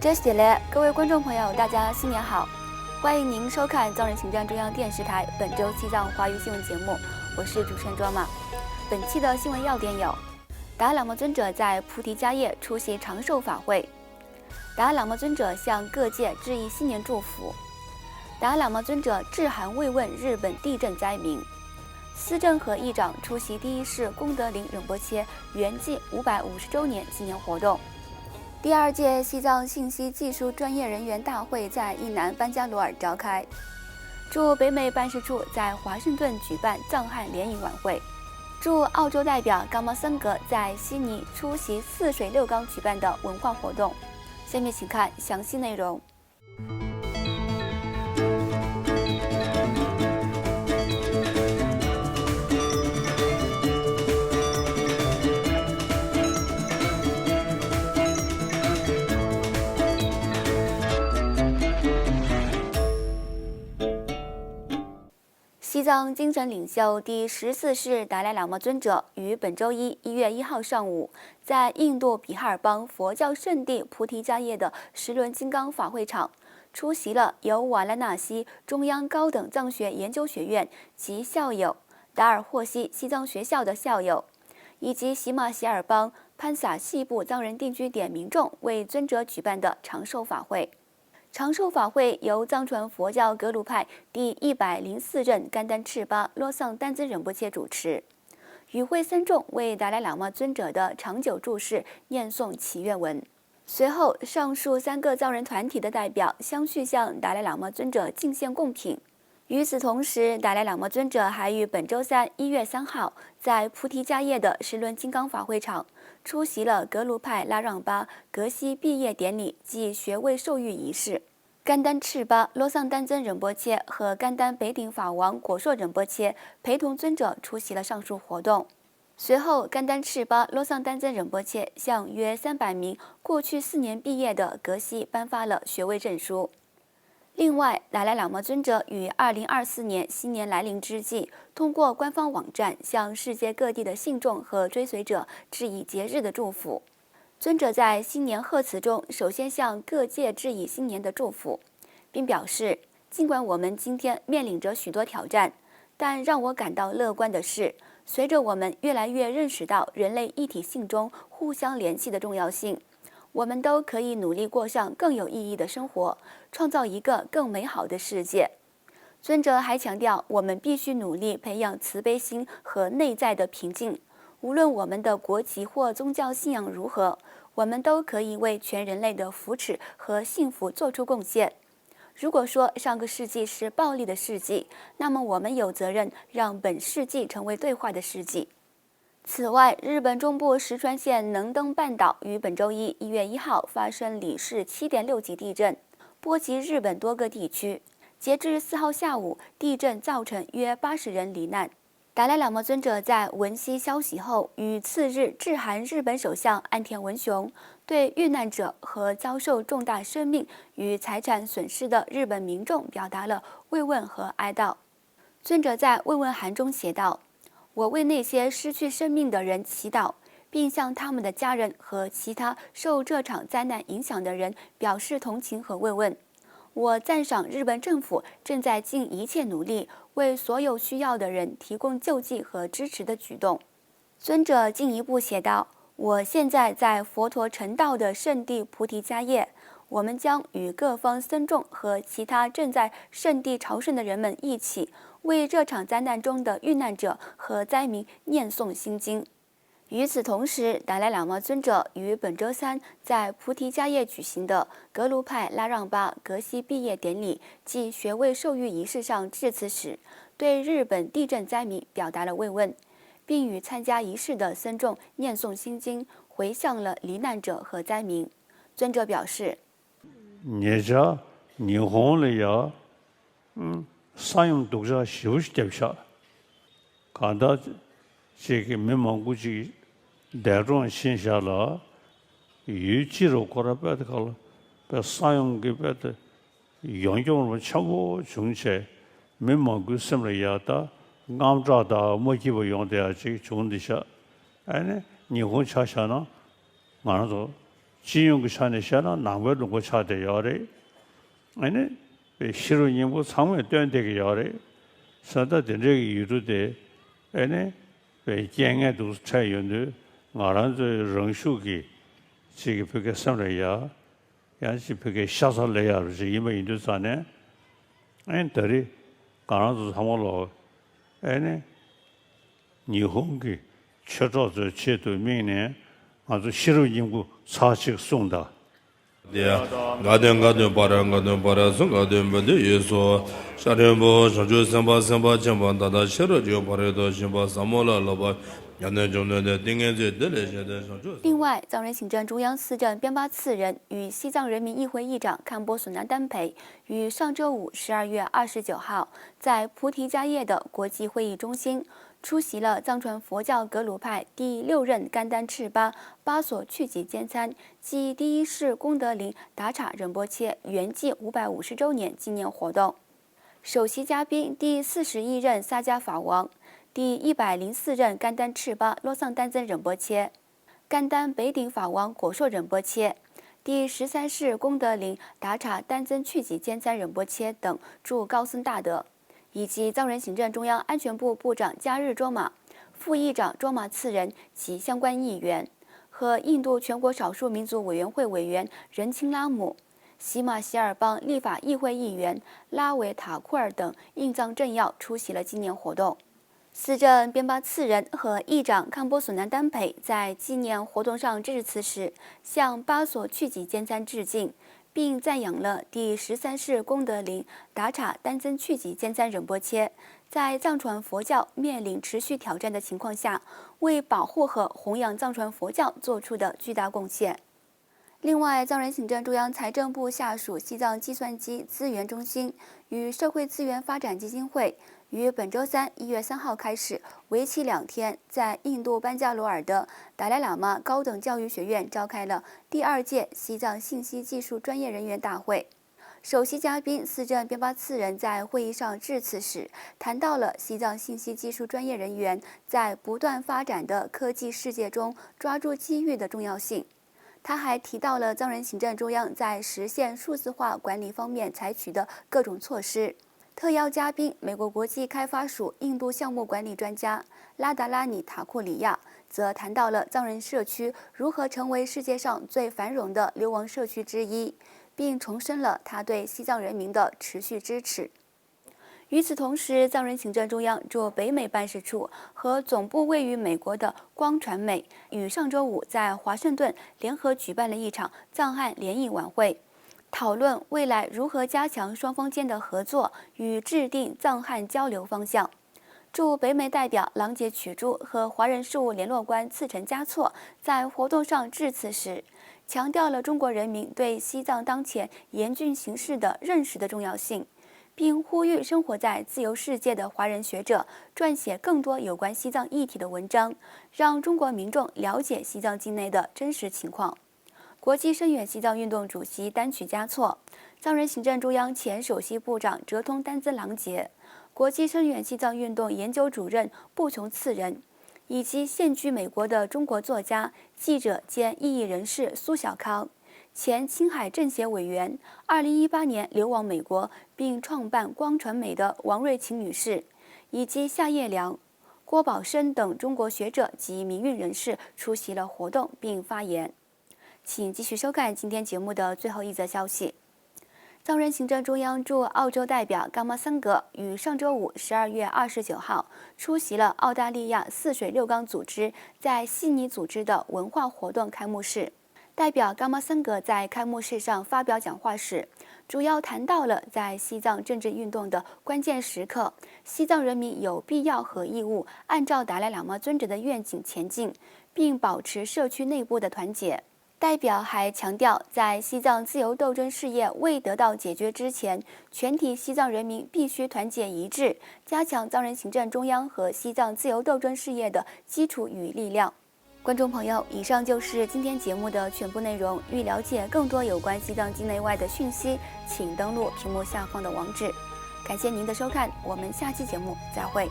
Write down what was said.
这是嘞，各位观众朋友，大家新年好！欢迎您收看藏人行政中央电视台本周西藏华语新闻节目，我是主持人卓玛。本期的新闻要点有：达赖喇嘛尊者在菩提迦叶出席长寿法会；达赖喇嘛尊者向各界致以新年祝福；达赖喇嘛尊者致函慰问日本地震灾民；司政和议长出席第一世功德林仁波切圆寂550周年纪念活动。第二届西藏信息技术专业人员大会在伊南班加罗尔召开。驻北美办事处在华盛顿举办藏汉联谊晚会。驻澳洲代表冈玛森格在悉尼出席泗水六缸举办的文化活动。下面请看详细内容。西藏精神领袖第14世达赖喇嘛尊者于本周一1月1号上午，在印度比哈尔邦佛教圣地菩提迦叶的十轮金刚法会场，出席了由瓦拉纳西中央高等藏学研究学院及校友、达尔霍西西藏学校的校友，以及喜马偕尔邦潘萨西部藏人定居点民众为尊者举办的长寿法会。长寿法会由藏传佛教格鲁派第104任甘丹赤巴洛桑丹增仁波切主持，与会僧众为达赖喇嘛尊者的长久住世念诵祈愿文。随后，上述3个藏人团体的代表相续向达赖喇嘛尊者敬献贡品。与此同时，达赖喇嘛尊者还于本周三1月3号在菩提迦叶的十轮金刚法会场出席了格鲁派拉让巴格西毕业典礼暨学位授予仪式。甘丹赤巴洛桑丹增仁波切和甘丹北顶法王果硕仁波切陪同尊者出席了上述活动。随后，甘丹赤巴洛桑丹增仁波切向约300名过去4年毕业的格西颁发了学位证书。另外，达赖喇嘛尊者于2024年新年来临之际，通过官方网站向世界各地的信众和追随者致以节日的祝福。尊者在新年贺词中，首先向各界致以新年的祝福，并表示，尽管我们今天面临着许多挑战，但让我感到乐观的是，随着我们越来越认识到人类一体性中互相联系的重要性，我们都可以努力过上更有意义的生活，创造一个更美好的世界。尊者还强调，我们必须努力培养慈悲心和内在的平静。无论我们的国籍或宗教信仰如何，我们都可以为全人类的福祉和幸福做出贡献。如果说上个世纪是暴力的世纪，那么我们有责任让本世纪成为对话的世纪。此外，日本中部石川县能登半岛于本周一1月1号发生里氏7.6级地震，波及日本多个地区。截至4号下午，地震造成约80人罹难。达赖喇嘛尊者在闻悉消息后，于次日致函日本首相岸田文雄，对遇难者和遭受重大生命与财产损失的日本民众表达了慰问和哀悼。尊者在慰问函中写道：“我为那些失去生命的人祈祷，并向他们的家人和其他受这场灾难影响的人表示同情和慰问。我赞赏日本政府正在尽一切努力为所有需要的人提供救济和支持的举动。”尊者进一步写道：“我现在在佛陀成道的圣地菩提迦叶，我们将与各方僧众和其他正在圣地朝圣的人们一起，为这场灾难中的遇难者和灾民念诵心经。”与此同时，达赖喇嘛尊者于本周三在菩提迦叶举行的格鲁派拉让巴格西毕业典礼暨学位授予仪式上致辞时，对日本地震灾民表达了慰问，并与参加仪式的僧众念诵心经，回向了罹难者和灾民。尊者表示：“日本里呀，사용독자 시우시대비샤 간다 제게 메모구지 대론 신샤라 유치로 거라베드 갈 사용게 베드 영종으로 참고 중체 메모구 sem려야다 감자다 모기보 용대야지 좋은데샤 아니 일본 차샤나 말아도 진용 그 차네 샤나 남거 놓고 차대 요래 아니 시로 인부 상무에 된되게 요래 사다 된적이 이루되 아니 왜 경에도 차이는데 말한저 렁슈기 지금 그게 섬래야 야시 그게 샤설래야 그지 이모 인도산에 엔터리 가나도 상물로 아니 일본기 최저저 제도 면에 아주 시로 인구 사식 송다 가든 바라서 가든 번데 예소 사령부 전주 선바 전반 다다 시로죠 바래도 신바 사모라 로바另外，藏人行政中央司政边巴次仁与西藏人民议会议长堪波索南丹培于上周五12月29号在菩提迦叶的国际会议中心出席了藏传佛教格鲁派第6任甘丹赤巴巴索去己坚参暨第1世功德林达察仁波切圆寂550周年纪念活动。首席嘉宾第41任萨迦法王。第104任甘丹赤巴洛桑丹增仁波切、甘丹北顶法王果硕仁波切、第13世功德林达察丹增去己坚参仁波切等驻高僧大德，以及藏人行政中央安全部部长加日卓玛、副议长卓玛次仁及相关议员，和印度全国少数民族委员会委员仁钦拉姆、喜马希尔邦立法议会议员拉维塔库尔等印藏政要出席了纪念活动。司政边巴次仁和议长堪波索南丹培在纪念活动上致辞时，向巴索去己坚参致敬，并赞扬了第13世功德林达察丹增去己坚参仁波切在藏传佛教面临持续挑战的情况下，为保护和弘扬藏传佛教做出的巨大贡献。另外，藏人行政中央财政部下属西藏计算机资源中心与社会资源发展基金会于本周三1月3号开始，为期2天，在印度班加罗尔的达赖喇嘛高等教育学院召开了第2届西藏信息技术专业人员大会。首席嘉宾司政边巴次仁在会议上致辞时，谈到了西藏信息技术专业人员在不断发展的科技世界中抓住机遇的重要性。他还提到了藏人行政中央在实现数字化管理方面采取的各种措施。特邀嘉宾美国国际开发署印度项目管理专家拉达拉尼塔库里亚则谈到了藏人社区如何成为世界上最繁荣的流亡社区之一，并重申了他对西藏人民的持续支持。与此同时，藏人行政中央驻北美办事处和总部位于美国的光传媒于上周五在华盛顿联合举办了一场藏汉联谊晚会，讨论未来如何加强双方间的合作与制定藏汉交流方向。驻北美代表郎杰曲珠和华人事务联络官次陈嘉措在活动上致辞时，强调了中国人民对西藏当前严峻形势的认识的重要性，并呼吁生活在自由世界的华人学者撰写更多有关西藏议题的文章，让中国民众了解西藏境内的真实情况。国际深远西藏运动主席丹曲嘉措、藏人行政中央前首席部长哲通丹增郎杰、国际深远西藏运动研究主任布琼次仁，以及现居美国的中国作家、记者兼异议人士苏小康、前青海政协委员，2018年流亡美国并创办光传媒的王瑞琴女士，以及夏叶良、郭宝生等中国学者及民运人士出席了活动并发言。请继续收看今天节目的最后一则消息。藏人行政中央驻澳洲代表冈玛桑格于上周五12月29号出席了澳大利亚泗水六纲组织在悉尼组织的文化活动开幕式。代表冈玛桑格在开幕式上发表讲话时，主要谈到了在西藏政治运动的关键时刻，西藏人民有必要和义务按照达赖喇嘛尊者的愿景前进，并保持社区内部的团结。代表还强调，在西藏自由斗争事业未得到解决之前，全体西藏人民必须团结一致，加强藏人行政中央和西藏自由斗争事业的基础与力量。观众朋友，以上就是今天节目的全部内容。欲了解更多有关西藏境内外的讯息，请登录屏幕下方的网址。感谢您的收看，我们下期节目再会。